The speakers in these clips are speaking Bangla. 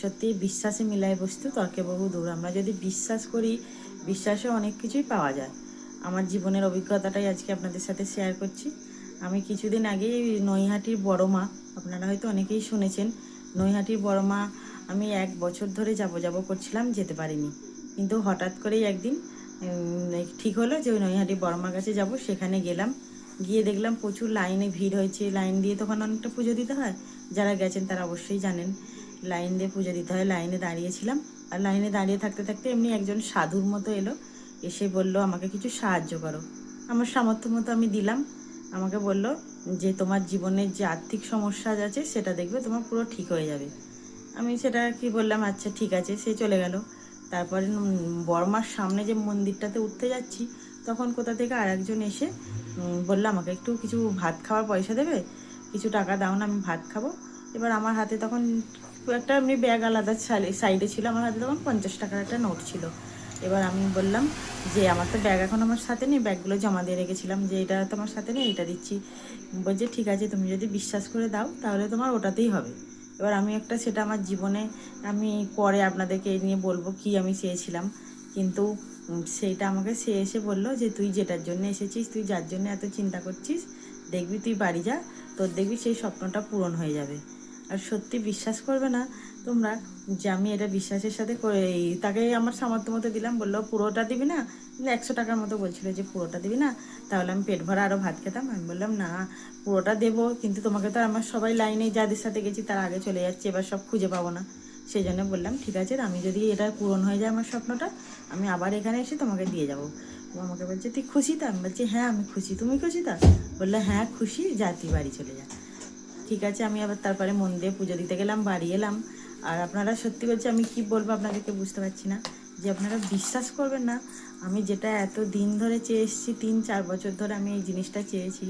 সত্যি বিশ্বাসে মিলায় বস্তু তর্কে বহু দূর। আমরা যদি বিশ্বাস করি, বিশ্বাসে অনেক কিছুই পাওয়া যায়। আমার জীবনের অভিজ্ঞতাটাই আজকে আপনাদের সাথে শেয়ার করছি। আমি কিছুদিন আগেই নৈহাটির বড় মা, আপনারা হয়তো অনেকেই শুনেছেন, নৈহাটির বড় মা আমি 1 বছর ধরে যাব করছিলাম, যেতে পারিনি। কিন্তু হঠাৎ করেই একদিন ঠিক হলো যে ওই নৈহাটির বড় মার কাছে যাব। সেখানে গেলাম, গিয়ে দেখলাম প্রচুর লাইনে ভিড় হয়েছে। লাইন দিয়ে তখন অনেকটা পুজো দিতে হয়, যারা গেছেন তারা অবশ্যই জানেন। লাইন দিয়ে পুজো দিতে হয়, লাইনে দাঁড়িয়েছিলাম। আর লাইনে দাঁড়িয়ে থাকতে থাকতে এমনি একজন সাধুর মতো এলো, এসে বলল আমাকে কিছু সাহায্য করো। আমার সামর্থ্য মতো আমি দিলাম। আমাকে বলল যে তোমার জীবনের যে আর্থিক সমস্যা আছে সেটা দেখবে তোমার পুরো ঠিক হয়ে যাবে। আমি সেটা কি বললাম, আচ্ছা ঠিক আছে, সে চলে গেল। তারপরে বড়মার সামনে যে মন্দিরটাতে উঠতে যাচ্ছি, তখন কোথা থেকে আর একজন এসে বললো আমাকে একটু কিছু ভাত খাওয়ার পয়সা দেবে, কিছু টাকা দাও না, আমি ভাত খাবো। এবার আমার হাতে তখন একটা এমনি ব্যাগ আলাদা সাইডে ছিল, আমার হাতে তখন 50 টাকার একটা নোট ছিল। এবার আমি বললাম যে আমার তো ব্যাগ এখন আমার সাথে নেই, ব্যাগগুলো জমা দিয়ে রেখেছিলাম, যে এটা তো আমার সাথে নেই, এটা দিচ্ছি। বলছে ঠিক আছে, তুমি যদি বিশ্বাস করে দাও তাহলে তোমার ওটাতেই হবে। এবার আমি একটা, সেটা আমার জীবনে আমি পরে আপনাদেরকে এই নিয়ে বলবো কি আমি চেয়েছিলাম। কিন্তু সেইটা আমাকে সে এসে বললো যে তুই যেটার জন্য এসেছিস, তুই যার জন্য এত চিন্তা করছিস, দেখবি তুই বাড়ি যা, তোর দেখবি সেই স্বপ্নটা পূরণ হয়ে যাবে। আর সত্যি বিশ্বাস করবে না তোমরা যে আমি এটা বিশ্বাসের সাথে করে তাকে আমার সামর্থ্য মতো দিলাম। বললো পুরোটা দিবি না, 100 টাকার মতো বলছিল যে পুরোটা দিবি না, তাহলে আমি পেট ভরা আরও ভাত খেতাম। আমি বললাম না, পুরোটা দেবো, কিন্তু তোমাকে তো আমার সবাই লাইনে যাদের সাথে গেছি তার আগে চলে যাচ্ছে, এবার সব খুঁজে পাবো না। সেই জন্য বললাম ঠিক আছে, আমি যদি এটা পূরণ হয়ে যায় আমার স্বপ্নটা, আমি আবার এখানে এসে তোমাকে দিয়ে যাবো। ও আমাকে বলছে তুই খুশি তো? আমি বলছি হ্যাঁ আমি খুশি, তুমি খুশি তো? বললো হ্যাঁ খুশি, যা তুই বাড়ি চলে যা। ঠিক আছে, আমি আবার তারপরে মন দিয়ে পুজো দিতে গেলাম, বাড়ি এলাম। আর আপনারা সত্যি বলছি, আমি কি বলবো আপনাদেরকে বুঝতে পারছি না, যে আপনারা বিশ্বাস করবেন না, আমি যেটা এত দিন ধরে চেয়ে এসেছি, 3-4 বছর ধরে আমি এই জিনিসটা চেয়েছি।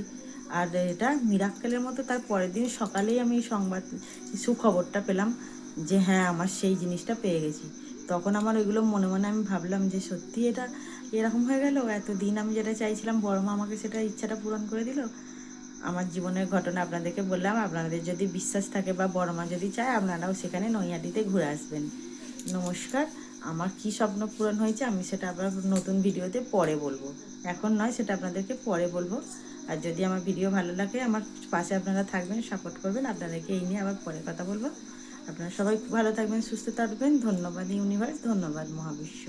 আর এটা মিরাক্কেলের মতো তার পরের দিন সকালেই আমি এই সুখবরটা পেলাম যে হ্যাঁ আমার সেই জিনিসটা পেয়ে গেছি। তখন আমার ওইগুলো মনে মনে আমি ভাবলাম যে সত্যি এটা এরকম হয়ে গেল, এতদিন আমি যেটা চাইছিলাম বড় মা আমাকে সেটা ইচ্ছাটা পূরণ করে দিল। আমার জীবনের ঘটনা আপনাদেরকে বললাম। আপনাদের যদি বিশ্বাস থাকে বা বড় মা যদি চায়, আপনারাও সেখানে নৈহাটিতে ঘুরে আসবেন। নমস্কার। আমার কি স্বপ্ন পূরণ হয়েছে আমি সেটা আবার নতুন ভিডিওতে পরে বলবো, এখন নয়, সেটা আপনাদেরকে পরে বলবো। আর যদি আমার ভিডিও ভালো লাগে, আমার পাশে আপনারা থাকবেন, সাপোর্ট করবেন। আপনাদেরকে এই নিয়ে আবার পরে কথা বলবো। আপনারা সবাই ভালো থাকবেন, সুস্থ থাকবেন। ধন্যবাদ ইউনিভার্স, ধন্যবাদ মহাবিশ্ব।